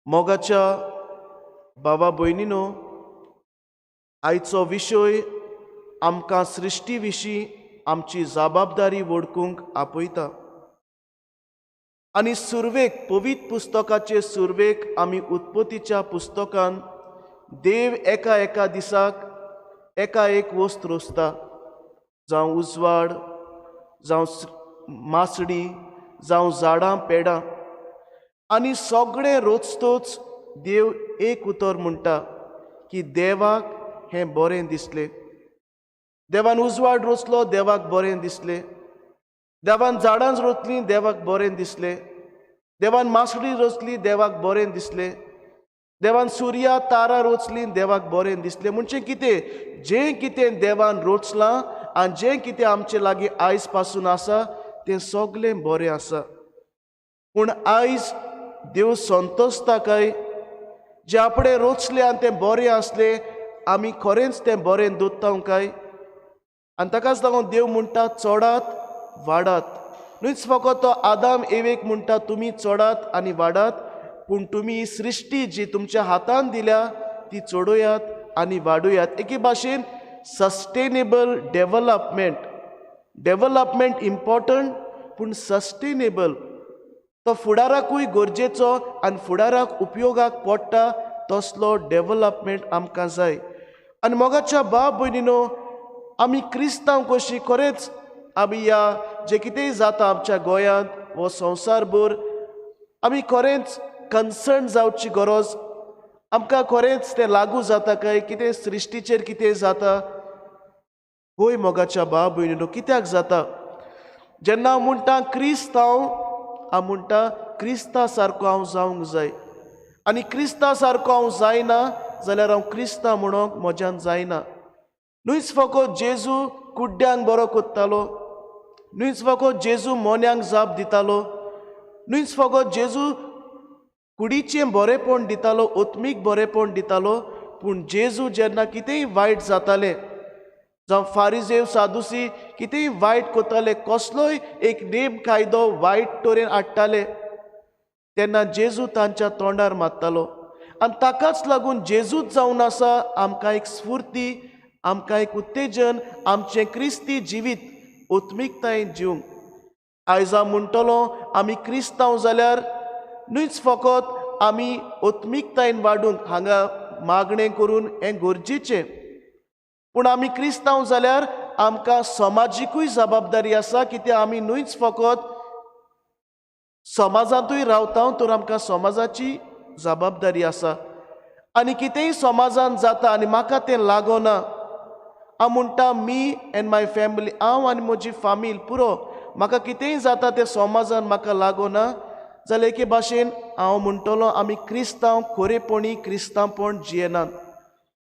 मोगाच्या भावा भयणीनो, आयचो विशय आमकां सृश्टी विशीं आमची जबाबदारी वळखूंक आपयता. आनी सुरवेक पवित्र पुस्तकाचे सुरवेक आमी उत्पत्तीच्या पुस्तकान देव एका एका दिसाक एका एक वस्त रोसता, जावं उजवाड, जावं मासडी, जावं झाडां पेडां, आनी सगळें रोचतोच देव एक उतर म्हणटा की देवाक हें बरें दिसलें. देवान उजवाड रोचलो, देवाक बरें दिसलें. देवान झाडां रोचलीं, देवाक बरें दिसलें. देवान मासडी रोचली, देवाक बरें दिसलें. देवान सुर्या तारा रोचलीं, देवाक बरें दिसलें. म्हणजे कितें, जें कितें देवान रोचलां आनी जें कितें आमचे लागीं आयज पासून आसा तें सगळें बरें आसा. पूण आयज देव संतोसता काय? जें आपणें रोचलें आनी तें बरें आसलें, आमी खरेंच तें बरें दोत्तांव काय? आनी ताकाच लागून देव म्हणटा, चडात वाडात. न्हूच फकत तो आदाम एवेक म्हणटा तुमी चडात आनी वाडात, पूण तुमी ही सृश्टी जी तुमच्या हातान दिल्या ती चडोयात आनी वाडोयात. एके भाशेन सस्टेनेबल डेव्हलपमेंट इम्पॉर्टंट, पूण सस्टेनेबल तो फुडाराकूय गरजेचो आनी फुडाराक उपयोगाक पडटा तसलो डेव्हलपमेंट आमकां जाय. आनी मोगाच्या बाब भयणीनो, आमी क्रिस्तांव कशी खरेंच आमी ह्या जें कितेंय जाता आमच्या गोंयांत वो संवसारभर, आमी खरेंच कन्सर्न जावची गरज. आमकां खरेंच तें लागू जाता काय? कितें सृश्टीचेर कितें जाता? होय मोगाच्या बाब भयणीनो, कित्याक जाता? जेन्ना हांव म्हणटा क्रिस्तांव, हांव म्हणटा क्रिस्ता सारको हांव जावंक जाय. आनी क्रिस्ता सारको हांव जायना जाल्यार हांव क्रिस्तांव म्हणोंक म्हज्यान जायना. न्हूच फकत जेजू कुड्ड्यांक बरो कोत्तालो, न्हूच फकत जेजू मोन्यांक जाप दितालो, न्हूच फकत जेजू कुडीचें बरेंपण दितालो, ओत्मीक बरेंपण दितालो, पूण जेजू जेन्ना कितेंय वायट जातालें, जावं फारिजेव सादुसी कितेंय वायट कोत्ताले, कसलोय एक नेम कायदो वायट तरेन हाडटाले, तेन्ना जेजू तांच्या तोंडार मारतालो. आनी ताकाच लागून जेजूच जावन आसा आमकां एक स्फूर्ती, आमकां एक उत्तेजन, आमचें क्रिस्ती जिवीत ओत्मीकतायेन जिवंक. आयज हांव म्हणटलो आमी क्रिस्तांव जाल्यार न्हूच फकत आमी ओत्मीकतायेन वाडूंक हांगा मागणें करून हें गरजेचें, पूण आमी क्रिस्तांव जाल्यार आमकां समाजीकूय जबाबदारी आसा. कित्याक आमी न्हूच फकत समाजांतूय रावता, तर आमकां समाजाची जबाबदारी आसा. आनी कितेंय समाजान जाता आनी म्हाका तें लागना, हांव म्हणटा मी एंड माय फॅमिली, हांव आनी म्हजी फामील पुरो, म्हाका कितेंय जाता तें समाजान म्हाका लागना जाल्यार एके भाशेन हांव म्हणटलो आमी क्रिस्तांव खरेपणी क्रिस्तांवपण जियेनात.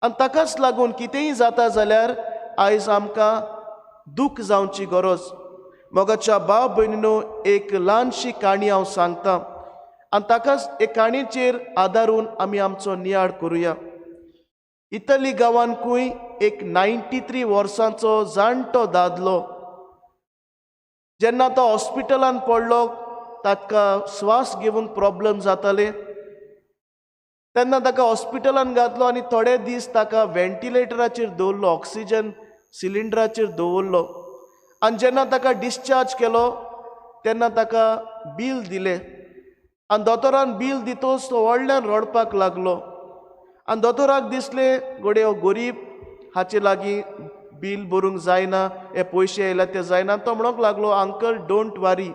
आनी ताकाच लागून कितेंय जाता जाल्यार आयज आमकां दूख जावची गरज. मोगाच्या बाब भयणीनो, एक ल्हानशी काणी हांव सांगतां आनी ताकाच एक काणयेचेर आदारून आमी आमचो नियाळ करुया. इटली गांवांकूय एक 93 वर्सांचो जाणटो दादलो, जेन्ना तो हॉस्पिटलान पडलो, ताका स्वास घेवंक प्रॉब्लेम जाताले, तेन्ना ताका हॉस्पिटलान घातलो आनी थोडे दीस ताका वेंटिलेटराचेर दवरलो, ऑक्सिजन सिलिंडराचेर दवरलो. आनी जेन्ना ताका डिस्चार्ज केलो तेन्ना ताका बील दिलें आनी दोतोरान बील दितोच तो व्हडल्यान रडपाक लागलो. आनी दोतोराक दिसलें घोडये हो गरीब, हाचे लागीं बील भरूंक जायना, हे पयशे येयला ते जायना. तो म्हणूंक लागलो, uncle don't worry,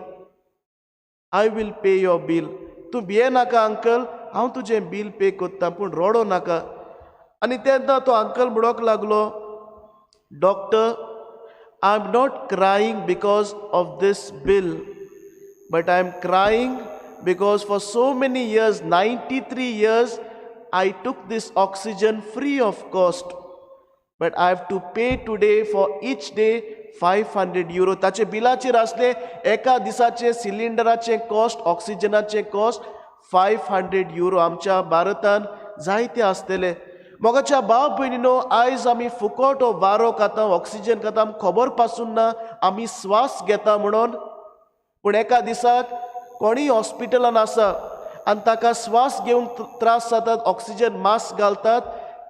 I will pay your bill. तूं भिये नाका अंकल, हांव तुजें बील पे कोत्ता, पूण रडो नाका. आनी तेन्ना तो अंकल म्हणूंक लागलो, doctor, I am not crying because of this bill, but I am crying because for so many years, 93 years, I took this oxygen free of cost, but I have to pay today for each day 500 euro. ताचे बिलाचेर आसले एका दिसाचे सिलिंडराचे cost, ऑक्सिजनाचे cost 500 euro. आमच्या भारतान जायते आसतले. मोगाच्या बाब भयणीनो, आयज आमी फुकट हो वारो खाता, ऑक्सिजन खाता, आमकां खबर पासून ना आमी स्वास घेता म्हणून. पूण एका दिसाक कोणीय हॉस्पिटलान आसा आनी ताका स्वास घेवंक त्रास जातात, ऑक्सिजन मास्क घालतात,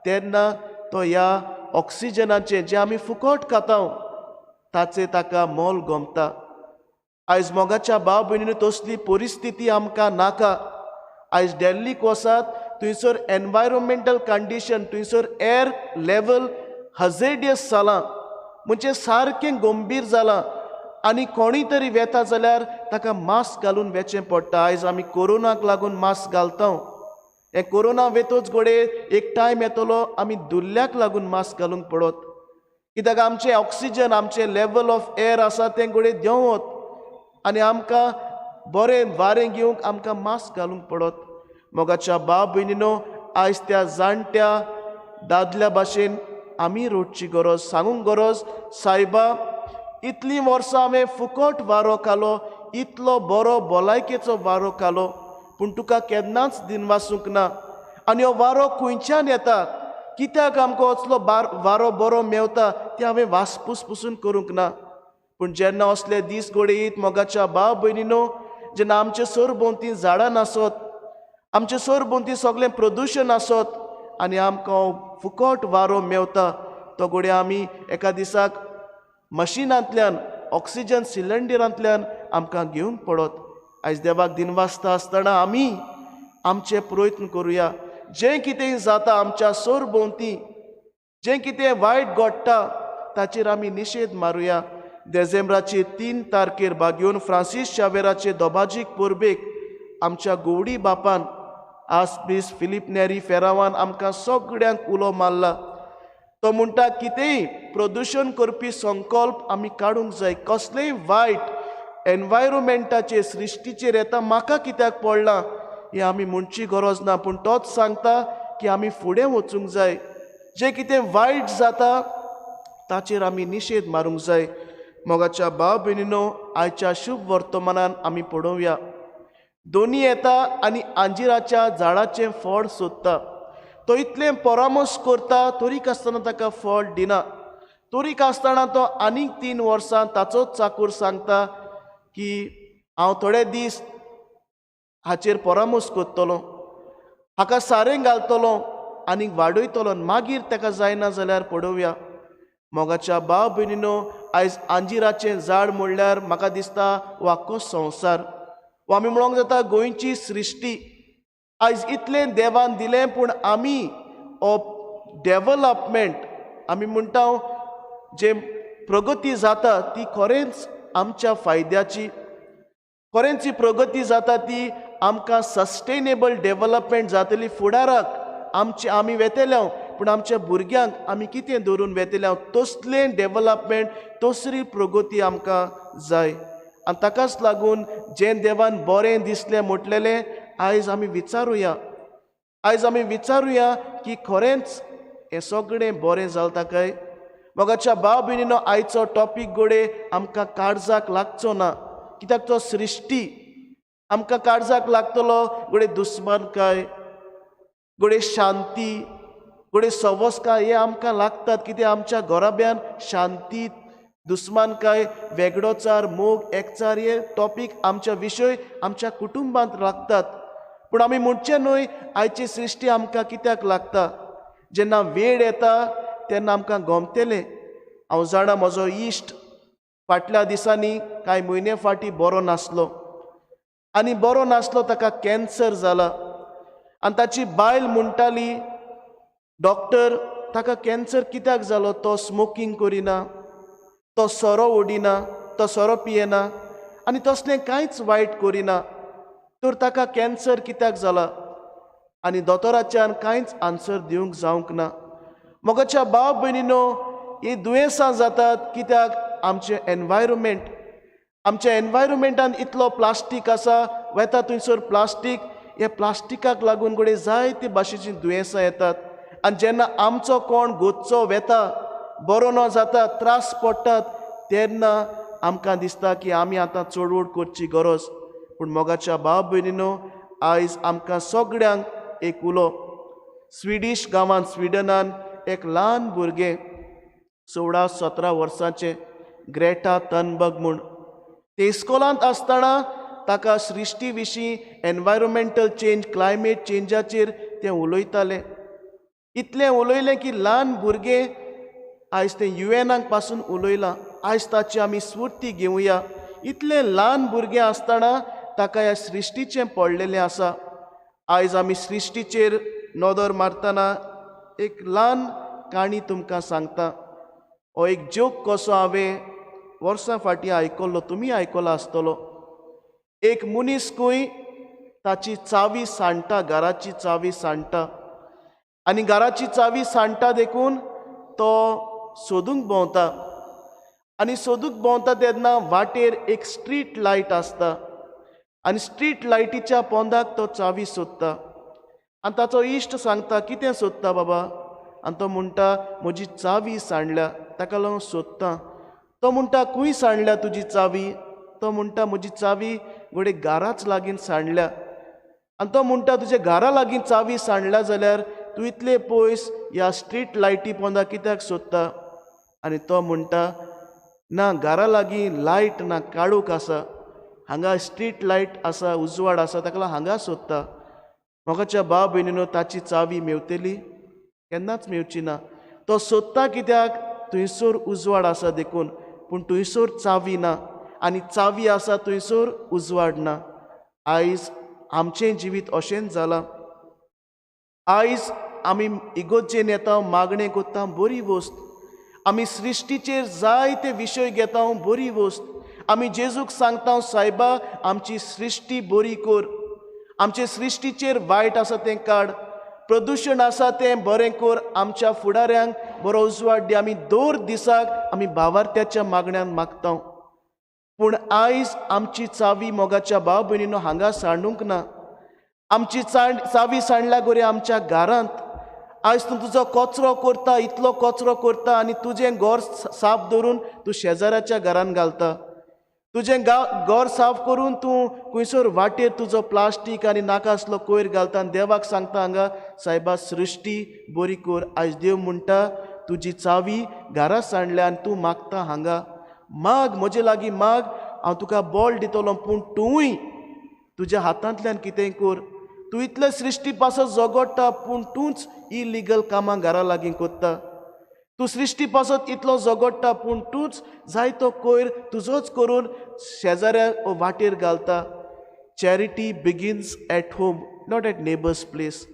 तेन्ना तो ह्या ऑक्सिजनाचे जे आमी फुकट खाता ताचे ताका मोल गमता. आयज मोगाच्या भाव भयणींनो, तसली परिस्थिती आमकां नाका. आयज दिल्लीक वसात, थंयसर एनवायरमेंटल कंडिशन, थंयसर एअर लेवल हजेडियस जालां, म्हणजे सारकें गंभीर जालां. आनी कोणीय तरी वेता जाल्यार ताका मास्क घालून वेचें पडटा. आयज आमी कोरोनाक लागून मास्क घालता. हे कोरोना वेतोच घोडे एक टायम येतलो आमी दुल्ल्याक लागून मास्क घालूंक पडत. कित्याक आमचें ऑक्सिजन, आमचें लेवल ऑफ एअर आसा तें घोडे देंवत आनी आमकां बरें वारें घेवंक आमकां मास्क घालूंक पडत. मोगाच्या भाव भयणींनो, आयज त्या जाणट्या दादल्या भाशेन आमी रडची गरज, सांगूंक गरज, सायबा इतलीं वर्सां हांवें फुकट वारो खालो, इतलो बरो भलायकेचो वारो खालो, पूण तुका केन्नाच दिनवासूंक ना. आनी हो वारो खंयच्यान येता, कित्याक आमकां असलो वारो बरो मेवता तें हांवें वासपूस पसून करूंक ना. पूण जेन्ना असले दीस घोडे येत मोगाच्या भाव भयणींनो, जेन्ना आमचे सरभोंवती झाडां नासत, आमचे सरभोंवती सगळें प्रदुशण आसत आनी आमकां फुकट वारो मेवता, तो घोडे आमी एका दिसाक मशिनांतल्यान, ऑक्सिजन सिलिंडरांतल्यान आमकां घेवंक पडत. आयज देवाक दिनवासता आसतना आमी आमचे प्रयत्न करुया. जें कितें जाता आमच्या सरभोंवती, जें कितें वायट घडटा ताचेर आमी निशेध मारुया. डिसेंबराचे 3 तारखेर बागेवन फ्रांसीस शावेराचे दोबाजीक परबेक आमच्या गोवडी बापान आस्पीस फिलीप नेरी फेरावान आमकां सगळ्यांक उलो मारला. तो म्हणटा, कितेंय प्रदूशण करपी संकल्प आमी काडूंक जाय. कसलेंय वायट एनवायरमेंटाचेर, सृश्टीचेर येता म्हाका कित्याक पडलां हें आमी म्हणची गरज ना. पूण तोच सांगता की आमी फुडें वचूंक जाय. जें कितें वायट जाता ताचेर आमी निशेध मारूंक जाय. मोगाच्या भाव भयणींनो, आयच्या शुभ वर्तमानान आमी पळोवया, दोनी येता आनी आंजिराच्या झाडाचें फळ सोदता. तो इतलें परामर्श करता, तरीक आसतना ताका फळ दिना. तरीक आसतना तो आनीक 3 वर्सां ताचोच चाकूर सांगता की हांव थोडे दीस हाचेर परामर्श करतलो, हाका सारें घालतलो आनीक वाडयतलो, मागीर ताका जायना जाल्यार पळोवया. मोगाच्या भाव भयणींनो, आयज आंजिराचें झाड म्हणल्यार म्हाका दिसता हो आख्खो संवसार, वो आमी म्हणूंक जाता गोंयची सृश्टी. आयज इतलें देवान दिलें, पूण आमी हो डेव्हलपमेंट आमी म्हणटा जे प्रगती जाता ती खरेंच आमच्या फायद्याची, खरेंच ही प्रगती जाता ती आमकां सस्टेनेबल डेव्हलपमेंट जातली. फुडाराक आमी वेतेल्या, पूण आमच्या भुरग्यांक आमी कितें धरून वेतेल्या, तसलें डेव्हलपमेंट, तसली प्रगती आमकां जाय. आनी ताकाच लागून जें देवान बरें दिसलें म्हटलेलें आयज आमी विचारुया. आयज आमी विचारुया की खरेंच हें सगळें बरें जाता काय. मोगाच्या भाव भयणींनो, आयचो टॉपीक घोडे आमकां काळजाक लागचो ना, कित्याक तो सृश्टी आमकां काळजाक लागतलो घोडे दुस्मानकाय, घोडे शांती, घोडे सवस्काय हे आमकां लागतात. कित्याक आमच्या घराब्यान शांती, दुस्मानकाय, वेगळोचार, मोग, एकचार हे टॉपीक आमच्या विशय आमच्या कुटुंबांत लागतात. पूण आमी म्हणचें न्हय आयची सृश्टी आमकां कित्याक लागता. जेन्ना वेळ येता तेन्ना आमकां गमतलें. हांव जाणा म्हजो इश्ट फाटल्या दिसांनी कांय म्हयने फाटीं बरो नासलो आनी बरो नासलो, ताका कॅन्सर जाला. आनी ताची बायल म्हणटाली, डॉक्टर ताका कॅन्सर कित्याक जालो, तो स्मोकींग करिना, तो सोरो ओडिना, तो सोरो पियेना आनी तसलें कांयच वायट करिना, तर ताका कॅन्सर कित्याक जाला. आनी दोतोराच्यान कांयच आन्सर दिवंक जावंक ना. मोगाच्या भाव भयणींनो, ही दुयेंसां जातात कित्याक आमचें एनवायरमेंट, आमच्या एनवायरमेंटान इतलो प्लास्टीक आसा, वेता थंयसर प्लास्टीक, हे प्लास्टिकाक लागून घोडे जायते भाशेचीं दुयेंसां येतात. आनी जेन्ना आमचो कोण गोदचो वेता, बरो न जाता, त्रास पडटात, तेन्ना आमकां दिसता की आमी आतां चळवळ करची गरज. पूण मोगाच्या भाव भयणींनो, आयज आमकां सगळ्यांक एक उलो. स्विडीश गांवांत, स्विडनान एक ल्हान भुरगें 16-17 वर्सांचें ग्रेटा थनबर्ग म्हूण, ते इस्कोलांत आसतना ताका सृश्टी विशीं एनवायरमेंटल चेंज क्लायमेट चेंजाचेर ते उलयताले. इतलें उलयलें की ल्हान भुरगे आयज ते युएनाक पासून उलयलां. आयज ताची आमी स्फूर्ती घेवया. इतलें ल्हान भुरगें आसतना ताका ह्या सृश्टीचें पडलेलें आसा. आयज आमी सृश्टीचेर नदर मारतना एक ल्हान काणी तुमकां सांगता. हो एक जोक कसो हांवें वर्सां फाटीं आयकल्लो, तुमी आयकलो आसतलो. एक मनीस खंय ताची चावी सांडटा, घराची चावी सांडटा, आनी घराची चावी सांडटा देखून तो सोदूंक भोंवता. आनी सोदूंक भोंवता तेन्ना वाटेर एक स्ट्रीट लायट आसता आनी स्ट्रीट लायटीच्या पोंदाक तो चावी सोदता. आनी ताचो इश्ट सांगता, कितें सोदता बाबा? आनी तो म्हणटा, म्हजी चावी सांडल्या, ताका लागून सोदता. तो म्हणटा, खंय सांडल्या तुजी चावी? तो म्हणटा, म्हजी चावी घोडे घराच लागीं सांडल्या. आनी तो म्हणटा, तुज्या घरा लागीं चावी सांडल्या जाल्यार तूं इतले पयस ह्या स्ट्रीट लायटी पोंदा कित्याक सोदता? आनी तो म्हणटा, ना, घरा लागीं लायट ना, काळोख आसा, हांगा स्ट्रीट लायट आसा, उजवाड आसा, ताका लागून हांगा सोदता. मोगाच्या भाव भयणीनो, ताची चावी मेवतली? केन्नाच मेवची ना. तो सोदता कित्याक? थंयसर उजवाड आसा देखून, पूण थंयसर चावी ना, आनी चावी आसा थंयसर उजवाड ना. आयज आमचें जिवीत अशेंच जालां. आयज आमी इगोर्जेन येता, मागणें कोत्ता, बरी वस्त. आमी सृश्टीचेर जायते विशय घेता, बरी वस्त. आमी जेजूक सांगता, सायबा, आमची सृश्टी बरी कर, आमचे सृश्टीचेर वायट आसा तें काड, प्रदूशण आसा तें बरें कर, आमच्या फुडाऱ्यांक बरो उजवाड दी. आमी दर दिसाक आमी भावार्थ्याच्या मागण्यांत मागता. पूण आयज आमची चावी मोगाच्या भाव भयणीनो हांगा सांडूंक ना. आमची चावी सांडल्या गोरे आमच्या घरांत. आयज तूं तुजो कचरो करता, इतलो कचरो करता, आनी तुजें घर साफ दवरून तूं शेजाऱ्याच्या घरान घालता. तुजें घर साफ करून तूं खंयसर वाटेर तुजो प्लास्टीक आनी नाका आसलो कोयर घालता आनी देवाक सांगता, हांगा सायबा सृश्टी बरी कर. आयज देव म्हणटा, तुजी चावी घरा सांडल्या आनी तूं मागता हांगा. माग, म्हजे लागीं माग, हांव तुका बॉल दितलो, पूण तूंय तुज्या हातांतल्यान कितेंय कर. तूं इतले सृश्टी पासत झगडटा, पूण तूंच इलिगल कामां घरा लागीं कोत्ता. तूं सृश्टी पासत इतलो झगडटा, पूण तूंच जायतो कोयर तुजोच करून शेजाऱ्या वाटेर घालता. Charity begins at home, not at neighbours place.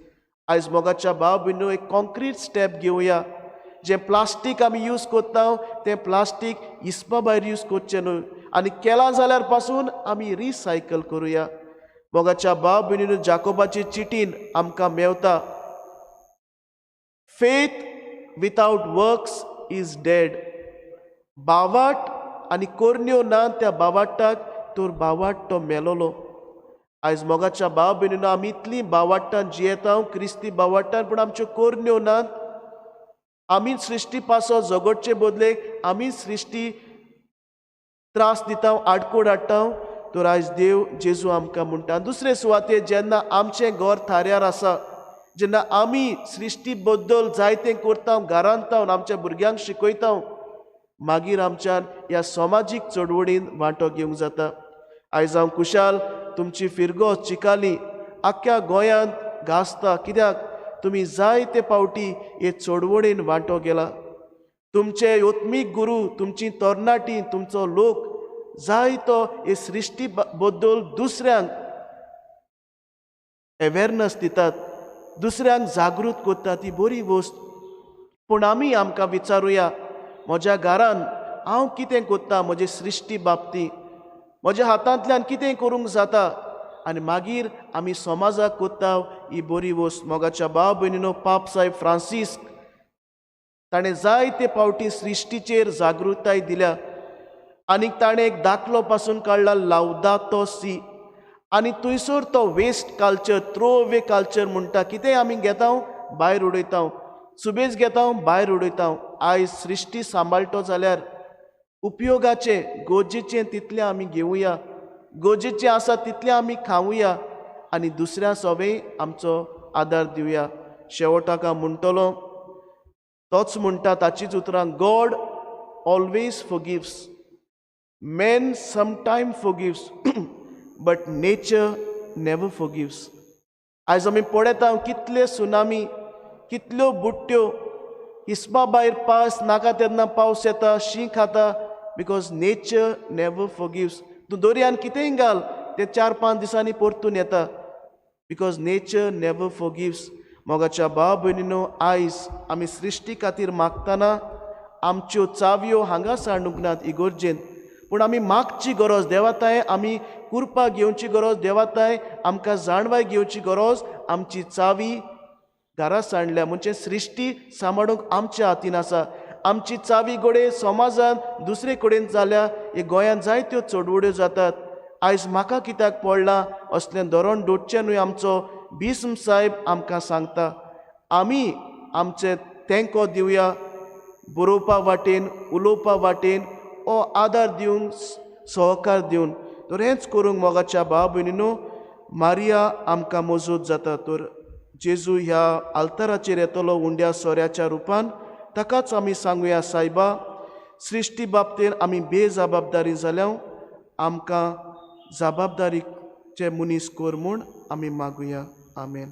आयज मोगाच्या भाव भयणीनो, एक कॉन्क्रीट स्टेप घेवया. जें प्लास्टीक आमी यूज कोत्ता तें प्लास्टीक हिसपा भायर यूज करचें न्हय, आनी केलां जाल्यार पासून आमी रिसायकल करुया. मोगाच्या भाव भयणीनो, जाकोबाचे चिटीन आमकां मेवता, faith without works is dead. बावाट आनी कोरण्यो ना त्या बावाटाक, तर बावाट तो मेलोलो. आयज मोगाच्या भाव भयणीनो, आमी इतलीं बावाटान जियेता, क्रिस्ती बावाटान, पूण आमच्यो कोरण्यो नात. आमी सृश्टी पासो झगडचे बदलेक आमी सृश्टी त्रास दिता, आडकोड हाडटा. तर आयज देव जेजू आमकां म्हणटा, दुसरे सुवातेर जेन्ना आमचें घर थाऱ्यार आसा, जेन्ना आमी सृश्टी बद्दल जायतें करता, घरांत आमच्या भुरग्यांक शिकयता, मागीर आमच्यान ह्या समाजीक चळवळींत वांटो घेवंक जाता. आयज हांव खुशाल तुमची फिरगो चिकाली आख्ख्या गोंयांत गाजता, कित्याक तुमी जायते फावटी हे चळवळीन वांटो गेला. तुमचे ओत्मीक गुरू, तुमची तरणाटी, तुमचो लोक जायतो हे सृश्टी बद्दल दुसऱ्यांक अवेरनस दितात, दुसऱ्यांक जागृत करता, ती बरी वस्त. पूण आमी आमकां विचारुया, म्हज्या घरान हांव कितें कोत्ता म्हजे सृश्टी बाबतींत, म्हज्या हातांतल्यान कितें करूंक जाता, आनी मागीर आमी समाजाक कोत्ता ही बरी वस्त. मोगाच्या भाव भयणीनो, पाप साहेब फ्रांसीस ताणें जायते फावटी सृश्टीचेर जागृताय दिल्या, आनीक ताणें एक दाखलो पासून काडला, लावदातो सी. आनी थंयसर तो waste culture, throw away culture म्हणटा, कितें आमी घेता भायर उडयता, सुबेज घेता भायर उडयता. आयज सृश्टी सांबाळटो जाल्यार उपयोगाचें, गरजेचें तितलें आमी घेवया, गरजेचें आसा तितलें आमी खावया, आनी दुसऱ्या सोबेय आमचो आदार दिवया. शेवटाक हांव म्हणटलो, तोच म्हणटा ताचीच उतरां, God always forgives, man sometime forgives, but nature never forgives. आयज आमी पळयता कितले सुनामी, कितल्यो बुट्ट्यो, हिस्पा भायर पावस नाका तेन्ना पावस येता, शीं खाता, बिकॉज नेचर नेवर फॉरगिव्स. तूं दर्यान कितेंय घाल ते 4-5 दिसांनी परतून येता, बिकॉज नेचर नेवर फॉरगिव्स. मोगाच्या भाव भयणीनो, आयज आमी सृश्टी खातीर मागतना आमच्यो चावयो हांगा सांडूंक नात इगोर्जेंत, पूण आमी मागची गरज देवाताय, आमी कुरपा घेवची गरज देवाताय, आमकां जाणवाय घेवची गरज. आमची चावी घरा सांडल्या म्हणजे सृश्टी सांबाळूंक आमच्या हातीन आसा. आमची चावी गोडे समाजान दुसरे कडेन जाल्या, हे गोंयांत जायत्यो चडवड्यो जातात. आयज म्हाका कित्याक पडलां असलें धोरण दोडचें न्हय आमचो भीस्म साहेब आमकां सांगता. आमी आमचे तेंको दिवया, बरोवपा वाटेन, उलोवपा वाटेन, ओ आदार दिवन, सहकार दिवन. तर हेंच करूंक मोगाच्या भाव भयणीनो, मारिया आमकां मजत जाता. तर जेजू ह्या आल्ताराचेर येतलो उंड्या सोऱ्याच्या रुपान, ताकाच आमी सांगुया, सायबा, सृश्टी बाबतीन आमी बेजबाबदारी जाल्याव, आमकां जबाबदारीचे मनीस कर म्हूण आमी मागुया. आमेन.